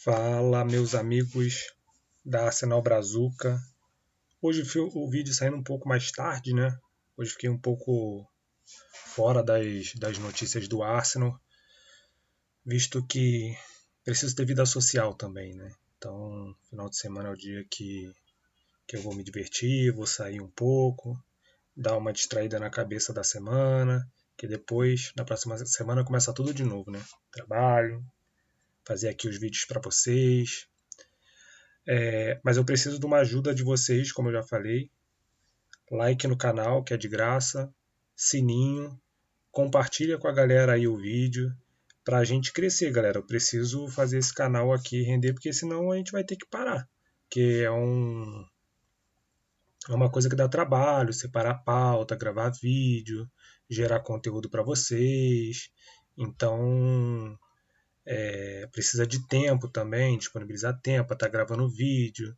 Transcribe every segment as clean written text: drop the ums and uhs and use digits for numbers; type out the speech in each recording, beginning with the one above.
Fala, meus amigos da Arsenal Brazuca. Hoje o vídeo saindo um pouco mais tarde, né? Hoje fiquei um pouco fora das notícias do Arsenal, visto que preciso ter vida social também, né? Então, final de semana é o dia que eu vou me divertir, vou sair um pouco, dar uma distraída na cabeça da semana, que depois, na próxima semana, começa tudo de novo, né? Trabalho, fazer aqui os vídeos para vocês. Mas eu preciso de uma ajuda de vocês, como eu já falei. Like no canal, que é de graça. Sininho. Compartilha com a galera aí o vídeo. Pra gente crescer, galera. Eu preciso fazer esse canal aqui render, porque senão a gente vai ter que parar. Porque é uma coisa que dá trabalho, separar pauta, gravar vídeo, gerar conteúdo para vocês. Então, precisa de tempo também, disponibilizar tempo para estar gravando vídeo.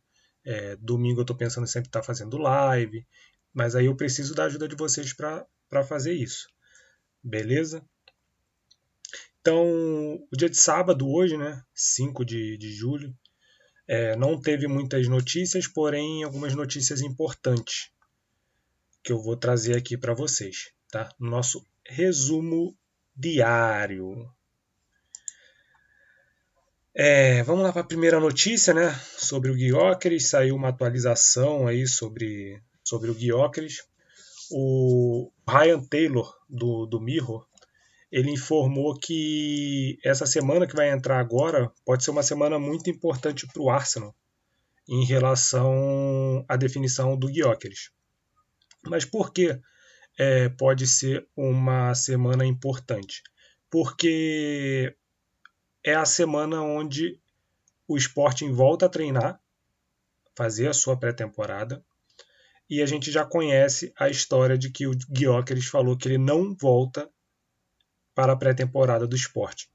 Domingo eu estou pensando sempre estar fazendo live, mas aí eu preciso da ajuda de vocês para fazer isso, beleza? Então, o dia de sábado hoje, né, 5 de julho, não teve muitas notícias, porém algumas notícias importantes que eu vou trazer aqui para vocês, tá? No nosso resumo diário. Vamos lá para a primeira notícia, né? Sobre o Gyökeres, saiu uma atualização aí sobre o Gyökeres. O Ryan Taylor, do Mirror, ele informou que essa semana que vai entrar agora pode ser uma semana muito importante para o Arsenal em relação à definição do Gyökeres. Mas por que pode ser uma semana importante? Porque é a semana onde o Sporting volta a treinar, fazer a sua pré-temporada, e a gente já conhece a história de que o Gyökeres falou que ele não volta para a pré-temporada do Sporting.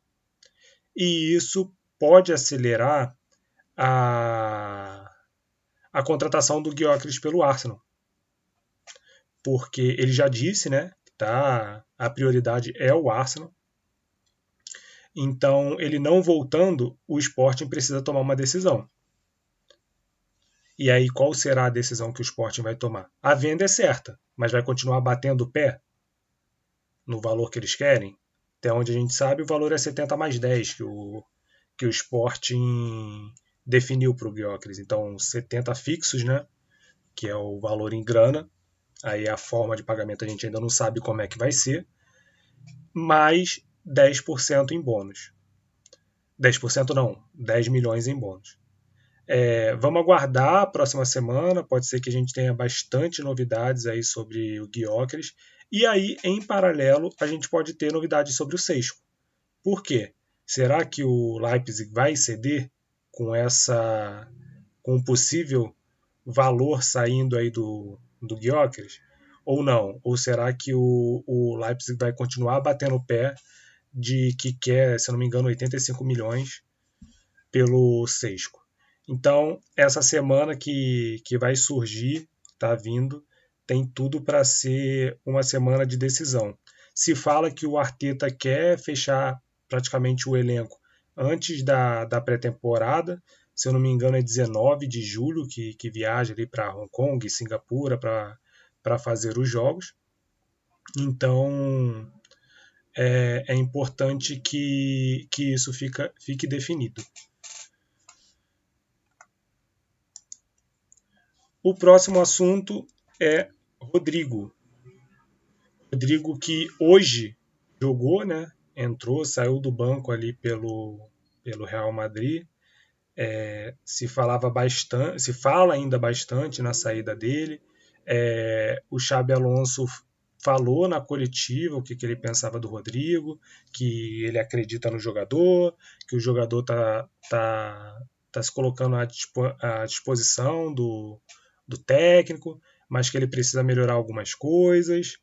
E isso pode acelerar a contratação do Gyökeres pelo Arsenal, porque ele já disse, né, que a prioridade é o Arsenal. Então, ele não voltando, o Sporting precisa tomar uma decisão. E aí, qual será a decisão que o Sporting vai tomar? A venda é certa, mas vai continuar batendo o pé no valor que eles querem? Até onde a gente sabe, o valor é 70 mais 10 que o Sporting definiu para o Gyökeres. Então, 70 fixos, né? Que é o valor em grana. Aí a forma de pagamento a gente ainda não sabe como é que vai ser. Mais 10% em bônus. 10% não, 10 milhões em bônus. Vamos aguardar a próxima semana, pode ser que a gente tenha bastante novidades aí sobre o Gyökeres. E aí, em paralelo, a gente pode ter novidades sobre o Seixo. Por quê? Será que o Leipzig vai ceder com o possível valor saindo aí do Gyökeres? Ou não? Ou será que o Leipzig vai continuar batendo o pé de que quer, se eu não me engano, 85 milhões pelo Seixo? Então, essa semana que vai surgir, está vindo, tem tudo para ser uma semana de decisão. Se fala que o Arteta quer fechar praticamente o elenco antes da pré-temporada, se eu não me engano é 19 de julho que viaja ali para Hong Kong, Singapura para fazer os jogos. Então é importante que isso fique definido. O próximo assunto é Rodrigo. Rodrigo que hoje jogou, né? Entrou, saiu do banco ali pelo Real Madrid. Se falava bastante, se fala ainda bastante na saída dele. O Xabi Alonso falou na coletiva o que ele pensava do Rodrigo, que ele acredita no jogador, que o jogador tá se colocando à disposição do técnico, mas que ele precisa melhorar algumas coisas.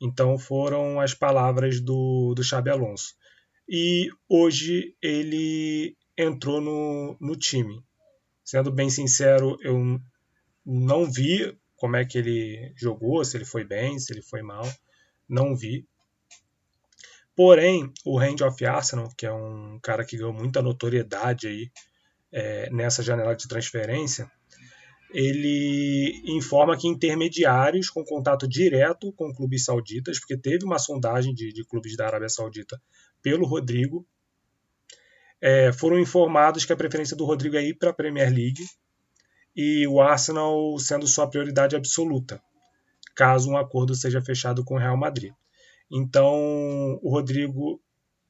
Então foram as palavras do Xabi Alonso. E hoje ele entrou no time. Sendo bem sincero, eu não vi como é que ele jogou, se ele foi bem, se ele foi mal. Não vi. Porém, o Randy of Arsenal, que é um cara que ganhou muita notoriedade aí nessa janela de transferência, ele informa que intermediários com contato direto com clubes sauditas, porque teve uma sondagem de clubes da Arábia Saudita pelo Rodrigo, foram informados que a preferência do Rodrigo é ir para a Premier League e o Arsenal sendo sua prioridade absoluta, caso um acordo seja fechado com o Real Madrid. Então, o Rodrigo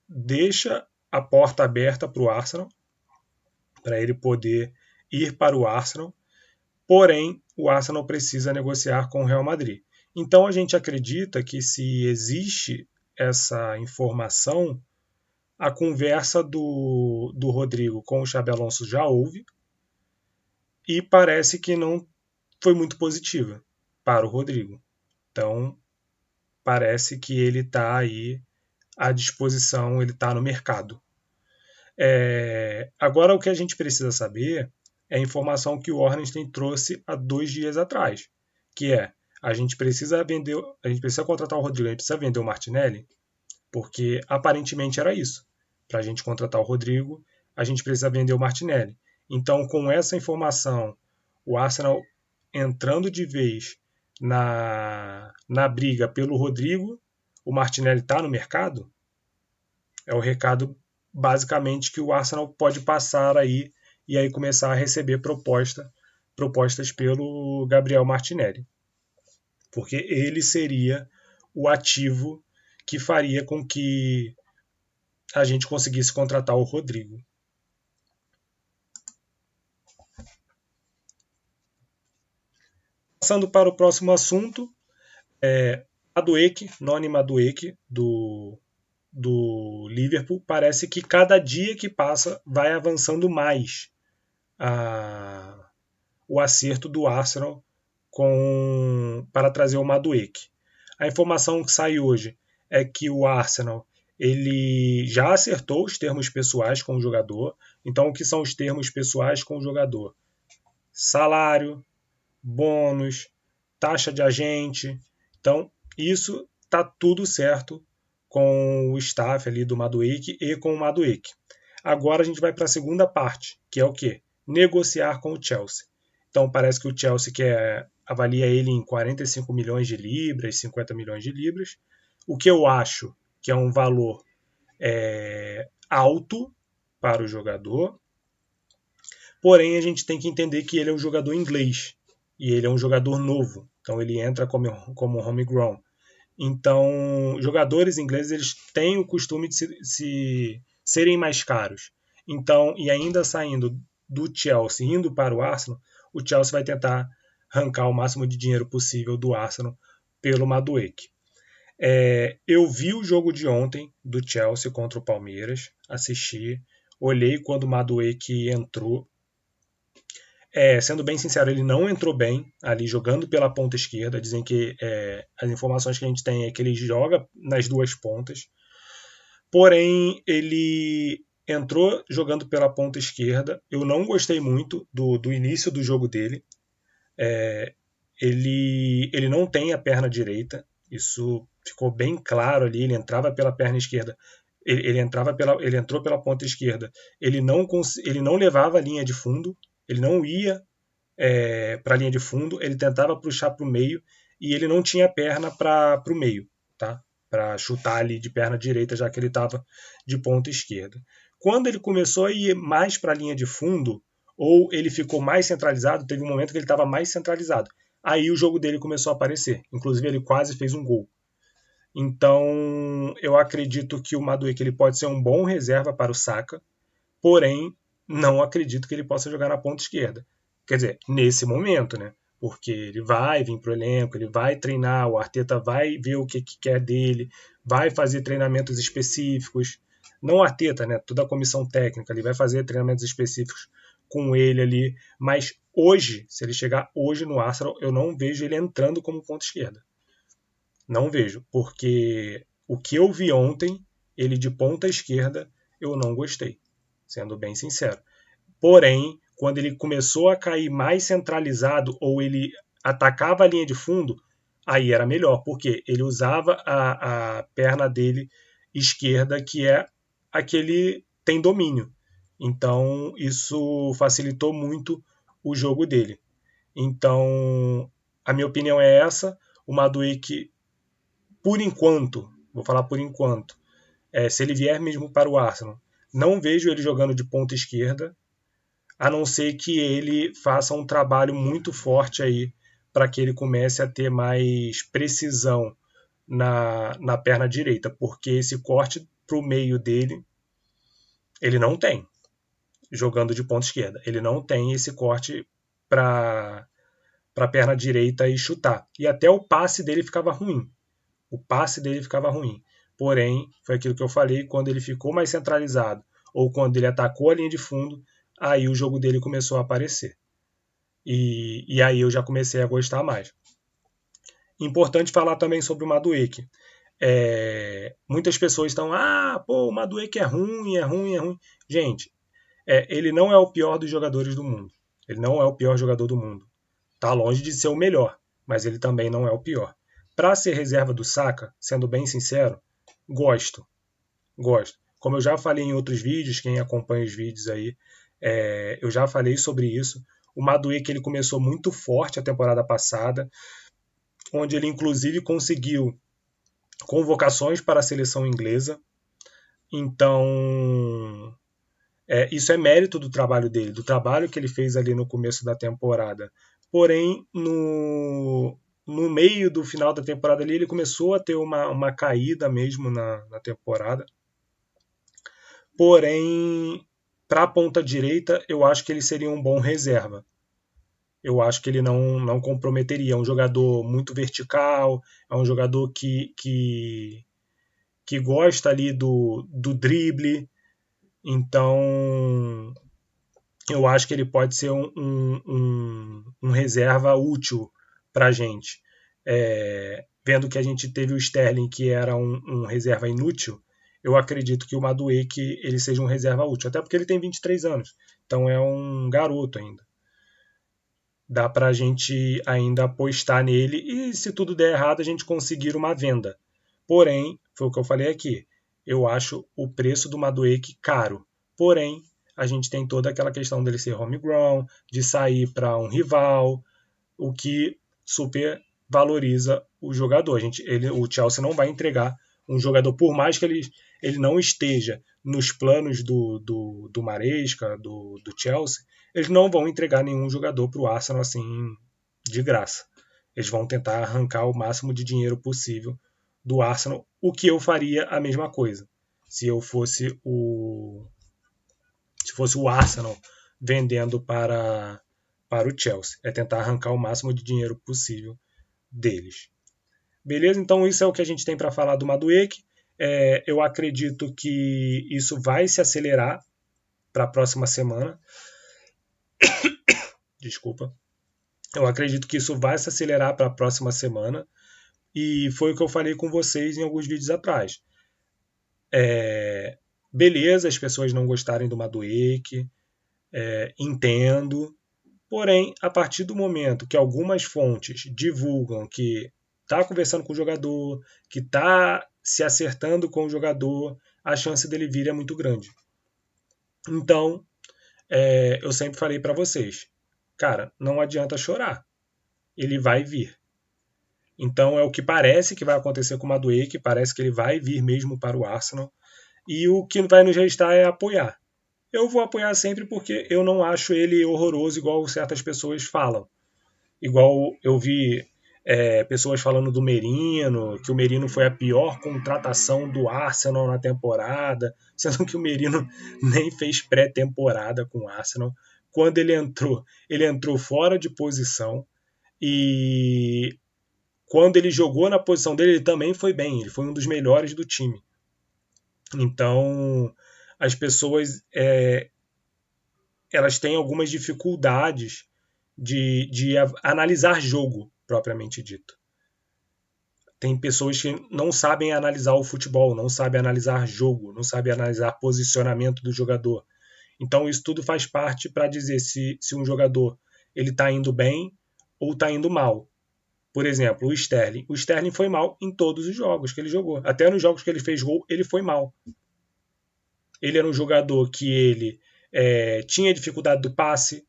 deixa a porta aberta para o Arsenal, para ele poder ir para o Arsenal, porém, o Arsenal precisa negociar com o Real Madrid. Então, a gente acredita que se existe essa informação, a conversa do Rodrigo com o Xabi Alonso já houve e parece que não foi muito positiva para o Rodrigo. Então, parece que ele está aí à disposição, ele está no mercado. Agora, o que a gente precisa saber é a informação que o Ornstein trouxe há 2 dias atrás, que a gente precisa contratar o Rodrigo, a gente precisa vender o Martinelli, porque aparentemente era isso. Para a gente contratar o Rodrigo, a gente precisa vender o Martinelli. Então, com essa informação, o Arsenal entrando de vez na briga pelo Rodrigo, o Martinelli está no mercado? É o recado, basicamente, que o Arsenal pode passar aí e aí começar a receber propostas pelo Gabriel Martinelli. Porque ele seria o ativo que faria com que a gente conseguisse contratar o Rodrigo. Passando para o próximo assunto, Noni Madueke, do Liverpool, parece que cada dia que passa vai avançando mais o acerto do Arsenal para trazer o Madueke. A informação que sai hoje é que o Arsenal ele já acertou os termos pessoais com o jogador. Então, o que são os termos pessoais com o jogador? Salário, bônus, taxa de agente. Então, isso está tudo certo com o staff ali do Madueke e com o Madueke. Agora a gente vai para a segunda parte, que é o quê? Negociar com o Chelsea. Então, parece que o Chelsea avalia ele em 45 milhões de libras, 50 milhões de libras, o que eu acho que é um valor alto para o jogador, porém a gente tem que entender que ele é um jogador inglês e ele é um jogador novo, então ele entra como homegrown. Então, jogadores ingleses eles têm o costume de serem mais caros. Então, e ainda saindo do Chelsea, indo para o Arsenal, o Chelsea vai tentar arrancar o máximo de dinheiro possível do Arsenal pelo Madueke. Eu vi o jogo de ontem do Chelsea contra o Palmeiras, assisti, olhei quando o Madueke entrou. Sendo bem sincero, ele não entrou bem ali jogando pela ponta esquerda. Dizem que as informações que a gente tem é que ele joga nas duas pontas. Porém, ele entrou jogando pela ponta esquerda. Eu não gostei muito do início do jogo dele. Ele não tem a perna direita. Isso ficou bem claro ali. Ele entrava pela perna esquerda. Ele entrou pela ponta esquerda. Ele não levava a linha de fundo. Ele não ia para a linha de fundo, ele tentava puxar para o meio e ele não tinha perna para o meio, tá? Para chutar ali de perna direita, já que ele estava de ponta esquerda. Quando ele começou a ir mais para a linha de fundo, ou ele ficou mais centralizado, teve um momento que ele estava mais centralizado. Aí o jogo dele começou a aparecer. Inclusive, ele quase fez um gol. Então, eu acredito que o Madueke ele pode ser um bom reserva para o Saka, porém, não acredito que ele possa jogar na ponta esquerda. Quer dizer, nesse momento, né? Porque ele vai vir para o elenco, ele vai treinar, o Arteta vai ver o que quer dele, vai fazer treinamentos específicos. Não o Arteta, né? Toda a comissão técnica, ele vai fazer treinamentos específicos com ele ali. Mas hoje, se ele chegar hoje no Arsenal, eu não vejo ele entrando como ponta esquerda. Não vejo, porque o que eu vi ontem, ele de ponta esquerda, eu não gostei, sendo bem sincero. Porém, quando ele começou a cair mais centralizado ou ele atacava a linha de fundo, aí era melhor, porque ele usava a perna dele esquerda, que é a que ele tem domínio. Então, isso facilitou muito o jogo dele. Então, a minha opinião é essa. O Madueke, por enquanto, vou falar por enquanto, se ele vier mesmo para o Arsenal, não vejo ele jogando de ponta esquerda, a não ser que ele faça um trabalho muito forte aí para que ele comece a ter mais precisão na perna direita, porque esse corte para o meio dele, ele não tem, jogando de ponta esquerda. Ele não tem esse corte para a perna direita e chutar. E até o passe dele ficava ruim. O passe dele ficava ruim. Porém, foi aquilo que eu falei, quando ele ficou mais centralizado, ou quando ele atacou a linha de fundo, aí o jogo dele começou a aparecer. E aí eu já comecei a gostar mais. Importante falar também sobre o Madueke. Muitas pessoas estão, o Madueke é ruim, é ruim, é ruim. Gente, ele não é o pior dos jogadores do mundo. Ele não é o pior jogador do mundo. Tá longe de ser o melhor, mas ele também não é o pior. Para ser reserva do Saka, sendo bem sincero, gosto. Gosto. Como eu já falei em outros vídeos, quem acompanha os vídeos aí, eu já falei sobre isso. O Madueke ele começou muito forte a temporada passada, onde ele inclusive conseguiu convocações para a seleção inglesa. Então, isso é mérito do trabalho dele, do trabalho que ele fez ali no começo da temporada. Porém, no meio do final da temporada ali, ele começou a ter uma caída mesmo na temporada. Porém, para a ponta direita, eu acho que ele seria um bom reserva. Eu acho que ele não comprometeria. É um jogador muito vertical, é um jogador que gosta ali do drible. Então, eu acho que ele pode ser um reserva útil para a gente. Vendo que a gente teve o Sterling, que era um reserva inútil, eu acredito que o Madueke ele seja um reserva útil, até porque ele tem 23 anos, então é um garoto ainda. Dá para a gente ainda apostar nele e, se tudo der errado, a gente conseguir uma venda. Porém, foi o que eu falei aqui, eu acho o preço do Madueke caro. Porém, a gente tem toda aquela questão dele ser homegrown, de sair para um rival, o que super valoriza o jogador. O Chelsea não vai entregar um jogador, por mais que ele não esteja nos planos do Maresca, do Chelsea, eles não vão entregar nenhum jogador para o Arsenal assim de graça. Eles vão tentar arrancar o máximo de dinheiro possível do Arsenal, o que eu faria a mesma coisa. Se eu fosse o Arsenal vendendo para o Chelsea. É tentar arrancar o máximo de dinheiro possível deles. Beleza? Então isso é o que a gente tem para falar do Madueke. Eu acredito que isso vai se acelerar para a próxima semana. Desculpa. Eu acredito que isso vai se acelerar para a próxima semana. E foi o que eu falei com vocês em alguns vídeos atrás. Beleza, as pessoas não gostarem do Madueke, entendo. Porém, a partir do momento que algumas fontes divulgam que está conversando com o jogador, que está se acertando com o jogador, a chance dele vir é muito grande. Então, eu sempre falei para vocês, cara, não adianta chorar, ele vai vir. Então é o que parece que vai acontecer com o Madueke, parece que ele vai vir mesmo para o Arsenal, e o que vai nos restar é apoiar. Eu vou apoiar sempre porque eu não acho ele horroroso igual certas pessoas falam. Igual eu vi pessoas falando do Merino, que o Merino foi a pior contratação do Arsenal na temporada, sendo que o Merino nem fez pré-temporada com o Arsenal. Quando ele entrou fora de posição e quando ele jogou na posição dele, ele também foi bem, ele foi um dos melhores do time. Então, as pessoas elas têm algumas dificuldades de analisar jogo, propriamente dito. Tem pessoas que não sabem analisar o futebol, não sabem analisar jogo, não sabem analisar posicionamento do jogador. Então isso tudo faz parte para dizer se um jogador ele está indo bem ou está indo mal. Por exemplo, o Sterling. O Sterling foi mal em todos os jogos que ele jogou. Até nos jogos que ele fez gol, ele foi mal. Ele era um jogador que ele tinha dificuldade do passe,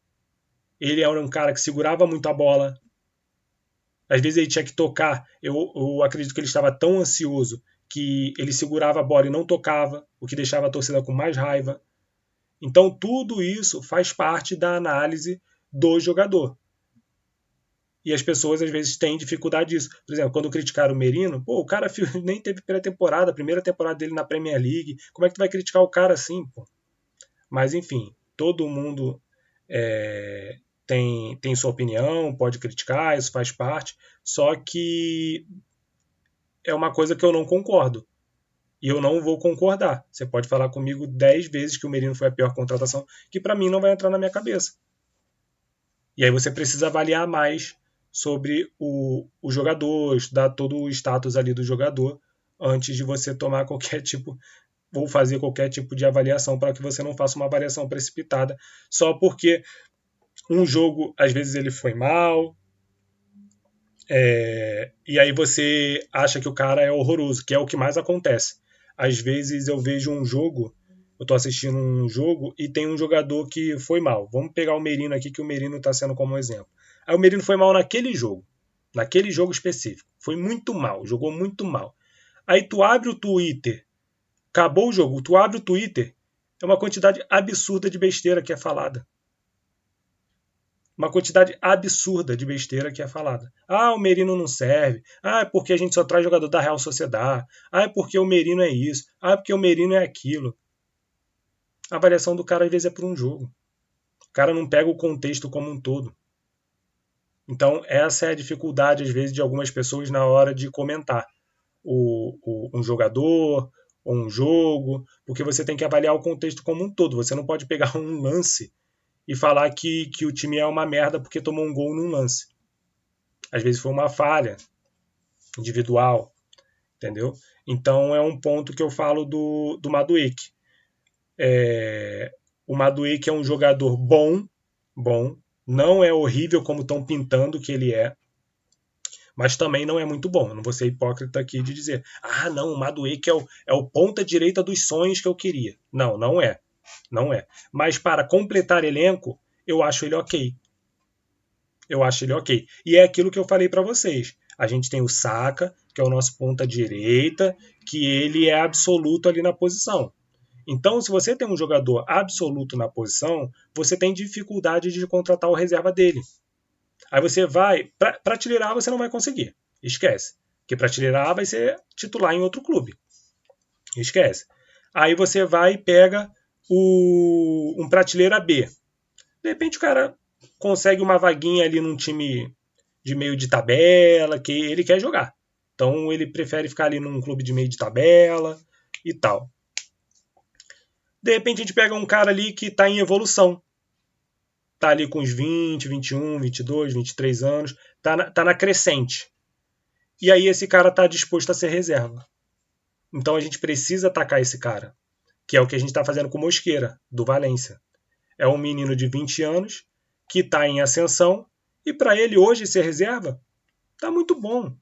ele era um cara que segurava muito a bola, às vezes ele tinha que tocar, eu acredito que ele estava tão ansioso que ele segurava a bola e não tocava, o que deixava a torcida com mais raiva. Então tudo isso faz parte da análise do jogador. E as pessoas às vezes têm dificuldade disso. Por exemplo, quando criticaram o Merino, pô, o cara nem teve pré-temporada, a primeira temporada dele na Premier League. Como é que tu vai criticar o cara assim, pô? Mas enfim, todo mundo tem sua opinião, pode criticar, isso faz parte. Só que é uma coisa que eu não concordo. E eu não vou concordar. Você pode falar comigo 10 vezes que o Merino foi a pior contratação, que para mim não vai entrar na minha cabeça. E aí você precisa avaliar mais sobre o jogador, estudar todo o status ali do jogador, antes de você tomar qualquer tipo, ou fazer qualquer tipo de avaliação, para que você não faça uma avaliação precipitada, só porque um jogo, às vezes, ele foi mal, e aí você acha que o cara é horroroso, que é o que mais acontece. Às vezes eu vejo um jogo, eu tô assistindo um jogo e tem um jogador que foi mal. Vamos pegar o Merino aqui, que o Merino está sendo como exemplo. Aí o Merino foi mal naquele jogo específico. Foi muito mal, jogou muito mal. Aí tu abre o Twitter, acabou o jogo, tu abre o Twitter, é uma quantidade absurda de besteira que é falada. Uma quantidade absurda de besteira que é falada. Ah, o Merino não serve. Ah, é porque a gente só traz jogador da Real Sociedade. Ah, é porque o Merino é isso. Ah, é porque o Merino é aquilo. A avaliação do cara às vezes é por um jogo. O cara não pega o contexto como um todo. Então, essa é a dificuldade, às vezes, de algumas pessoas na hora de comentar um jogador ou um jogo, porque você tem que avaliar o contexto como um todo. Você não pode pegar um lance e falar que o time é uma merda porque tomou um gol num lance. Às vezes foi uma falha individual, entendeu? Então é um ponto que eu falo do Madueke. O Madueke é um jogador bom, não é horrível como estão pintando que ele é, mas também não é muito bom. Eu não vou ser hipócrita aqui de dizer, ah, não, o Madueke é o ponta direita dos sonhos que eu queria. Não, não é. Não é. Mas para completar elenco, eu acho ele ok. Eu acho ele ok. E é aquilo que eu falei para vocês. A gente tem o Saka, que é o nosso ponta direita, que ele é absoluto ali na posição. Então, se você tem um jogador absoluto na posição, você tem dificuldade de contratar o reserva dele. Aí você vai. Para prateleira A você não vai conseguir. Esquece. Porque prateleira A vai ser titular em outro clube. Esquece. Aí você vai e pega um prateleira B. De repente o cara consegue uma vaguinha ali num time de meio de tabela, que ele quer jogar. Então ele prefere ficar ali num clube de meio de tabela e tal. De repente a gente pega um cara ali que está em evolução. Está ali com uns 20, 21, 22, 23 anos. Tá na crescente. E aí esse cara está disposto a ser reserva. Então a gente precisa atacar esse cara. Que é o que a gente está fazendo com o Mosqueira, do Valência. É um menino de 20 anos que está em ascensão. E para ele hoje ser reserva, tá muito bom.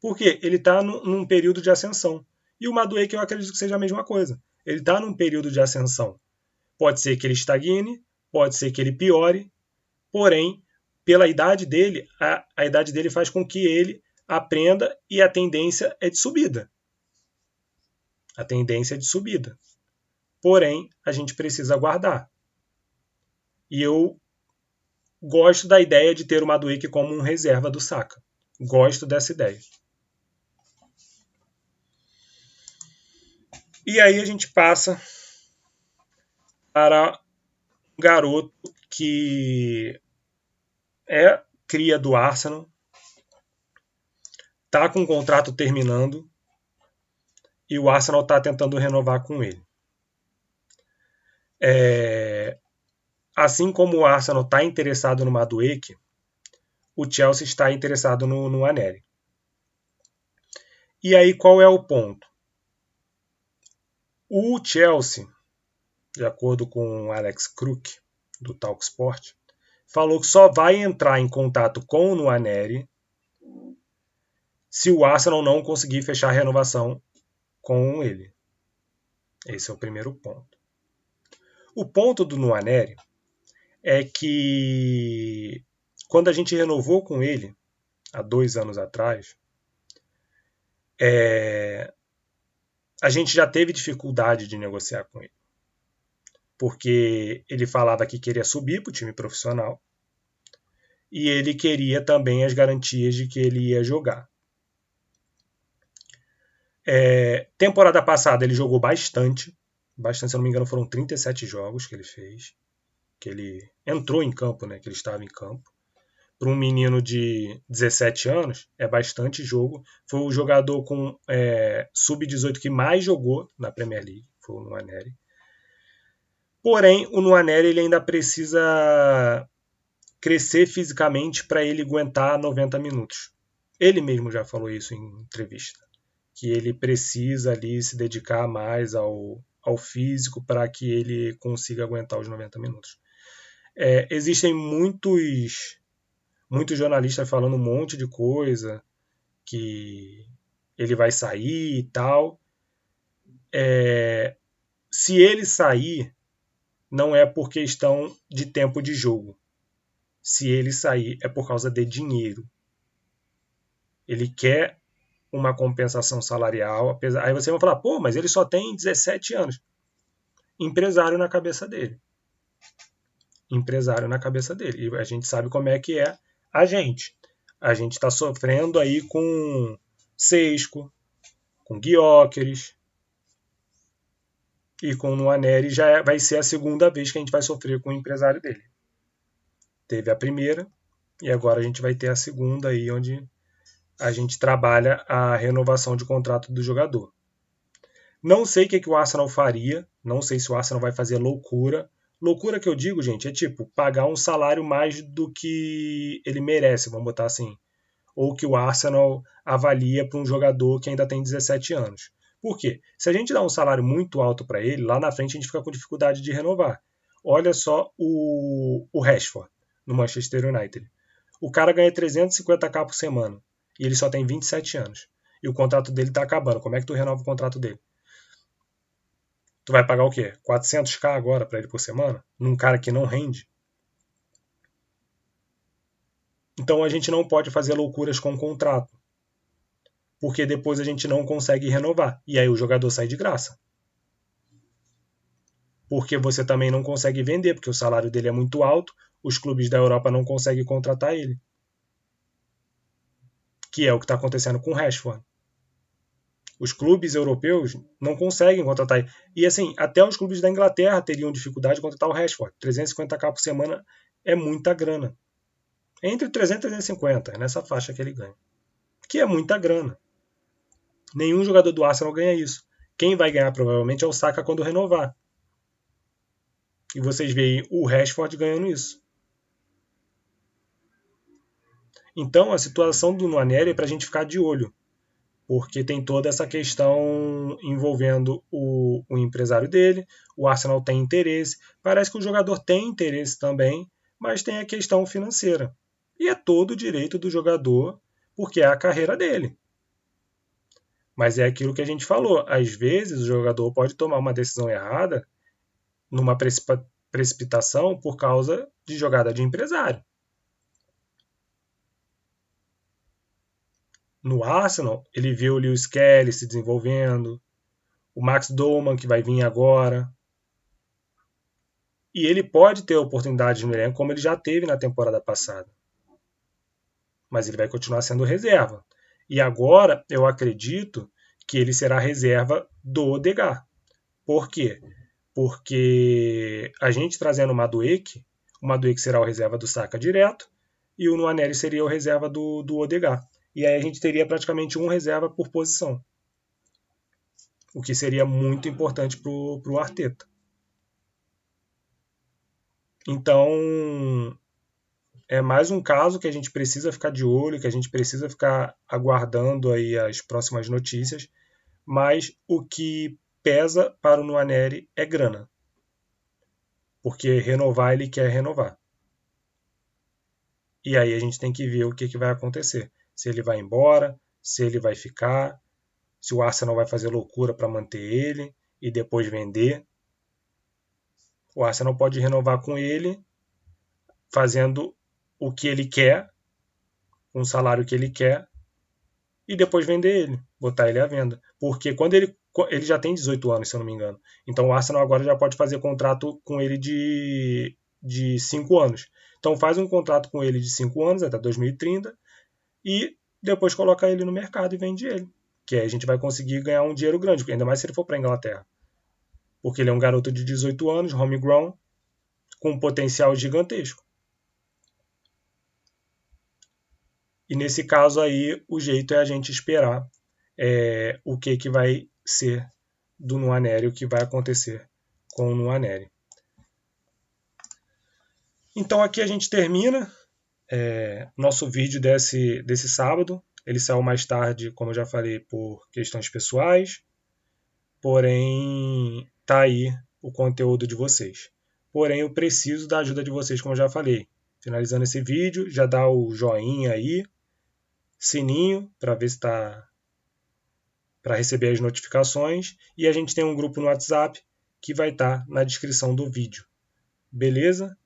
Porque ele está num período de ascensão. E o Madueke eu acredito que seja a mesma coisa. Ele está num período de ascensão. Pode ser que ele estagne, pode ser que ele piore, porém, pela idade dele, a idade dele faz com que ele aprenda e a tendência é de subida. A tendência é de subida. Porém, a gente precisa aguardar. E eu gosto da ideia de ter o Madueke como um reserva do Saka. Gosto dessa ideia. E aí a gente passa para um garoto que é cria do Arsenal, tá com o contrato terminando e o Arsenal está tentando renovar com ele. Assim como o Arsenal está interessado no Madueke, o Chelsea está interessado no Anelli. E aí qual é o ponto? O Chelsea, de acordo com o Alex Crook, do Talksport, falou que só vai entrar em contato com o Nwaneri se o Arsenal não conseguir fechar a renovação com ele. Esse é o primeiro ponto. O ponto do Nwaneri é que quando a gente renovou com ele, há 2 anos atrás, a gente já teve dificuldade de negociar com ele. Porque ele falava que queria subir para o time profissional e ele queria também as garantias de que ele ia jogar. Temporada passada ele jogou bastante, se eu não me engano foram 37 jogos que ele fez, que ele entrou em campo, né, que ele estava em campo. Para um menino de 17 anos, é bastante jogo. Foi o jogador com sub-18 que mais jogou na Premier League, foi o Nwaneri. Porém, o Nwaneri ele ainda precisa crescer fisicamente para ele aguentar 90 minutos. Ele mesmo já falou isso em entrevista, que ele precisa ali se dedicar mais ao físico para que ele consiga aguentar os 90 minutos. Existem muitos jornalistas falando um monte de coisa, que ele vai sair e tal. Se ele sair, não é por questão de tempo de jogo. Se ele sair, é por causa de dinheiro. Ele quer uma compensação salarial. Aí você vai falar, pô, mas ele só tem 17 anos. Empresário na cabeça dele. Empresário na cabeça dele. E a gente sabe como é que é a gente. A gente está sofrendo aí com Seisco, com Gyökeres e com o Nwaneri. Já vai ser a segunda vez que a gente vai sofrer com o empresário dele. Teve a primeira e agora a gente vai ter a segunda aí, onde a gente trabalha a renovação de contrato do jogador. Não sei o que o Arsenal faria, não sei se o Arsenal vai fazer loucura. Loucura que eu digo, gente, é tipo pagar um salário mais do que ele merece, vamos botar assim. Ou que o Arsenal avalia para um jogador que ainda tem 17 anos. Por quê? Se a gente dá um salário muito alto para ele, lá na frente a gente fica com dificuldade de renovar. Olha só o Rashford, no Manchester United. O cara ganha 350k por semana e ele só tem 27 anos. E o contrato dele está acabando. Como é que tu renova o contrato dele? Tu vai pagar o quê? 400k agora para ele por semana? Num cara que não rende? Então a gente não pode fazer loucuras com o contrato. Porque depois a gente não consegue renovar. E aí o jogador sai de graça. Porque você também não consegue vender, porque o salário dele é muito alto, os clubes da Europa não conseguem contratar ele. Que é o que está acontecendo com o Rashford. Os clubes europeus não conseguem contratar ele. E assim, até os clubes da Inglaterra teriam dificuldade de contratar o Rashford. 350k por semana é muita grana. Entre 300 e 350, é nessa faixa que ele ganha. Que é muita grana. Nenhum jogador do Arsenal ganha isso. Quem vai ganhar provavelmente é o Saka quando renovar. E vocês veem o Rashford ganhando isso. Então a situação do Nwaneri é para a gente ficar de olho, porque tem toda essa questão envolvendo o empresário dele, o Arsenal tem interesse, parece que o jogador tem interesse também, mas tem a questão financeira. E é todo o direito do jogador, porque é a carreira dele. Mas é aquilo que a gente falou, às vezes o jogador pode tomar uma decisão errada numa precipitação por causa de jogada de empresário. No Arsenal, ele vê o Lewis Kelly se desenvolvendo, o Max Doman, que vai vir agora. E ele pode ter oportunidades no elenco, como ele já teve na temporada passada. Mas ele vai continuar sendo reserva. E agora, eu acredito que ele será reserva do Odegaard. Por quê? Porque a gente trazendo o Madueke será o reserva do Saka direto, e o Nwaneri seria o reserva do Odegaard. E aí a gente teria praticamente um reserva por posição. O que seria muito importante para o Arteta. Então, é mais um caso que a gente precisa ficar de olho, que a gente precisa ficar aguardando aí as próximas notícias, mas o que pesa para o Nwaneri é grana. Porque renovar ele quer renovar. E aí a gente tem que ver o que vai acontecer. Se ele vai embora, se ele vai ficar, se o Arsenal vai fazer loucura para manter ele e depois vender. O Arsenal pode renovar com ele, fazendo o que ele quer, com o salário que ele quer, e depois vender ele, botar ele à venda. Porque quando ele já tem 18 anos, se eu não me engano. Então o Arsenal agora já pode fazer contrato com ele de 5 anos. Então faz um contrato com ele de 5 anos, até 2030, e depois coloca ele no mercado e vende ele. Que aí a gente vai conseguir ganhar um dinheiro grande, ainda mais se ele for para a Inglaterra. Porque ele é um garoto de 18 anos, homegrown, com um potencial gigantesco. E nesse caso aí, o jeito é a gente esperar o que vai ser do Nwaneri, o que vai acontecer com o Nwaneri. Então aqui a gente termina nosso vídeo desse sábado. Ele saiu mais tarde, como eu já falei, por questões pessoais, porém tá aí o conteúdo de vocês. Porém eu preciso da ajuda de vocês, como eu já falei. Finalizando esse vídeo, já dá o joinha aí, sininho para ver se está para receber as notificações, e a gente tem um grupo no WhatsApp que vai estar na descrição do vídeo. Beleza?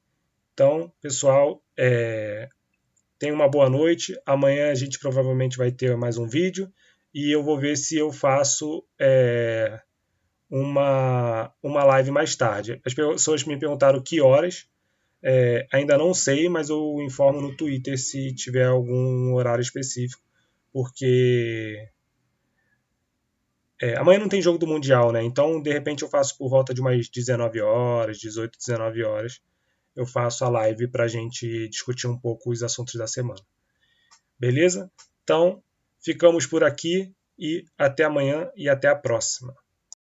Então, pessoal, tenha uma boa noite. Amanhã a gente provavelmente vai ter mais um vídeo e eu vou ver se eu faço uma live mais tarde. As pessoas me perguntaram que horas. Ainda não sei, mas eu informo no Twitter se tiver algum horário específico, porque amanhã não tem jogo do Mundial, né? Então, de repente, eu faço por volta de umas 19 horas, 18, 19 horas. Eu faço a live para a gente discutir um pouco os assuntos da semana. Beleza? Então, ficamos por aqui e até amanhã e até a próxima.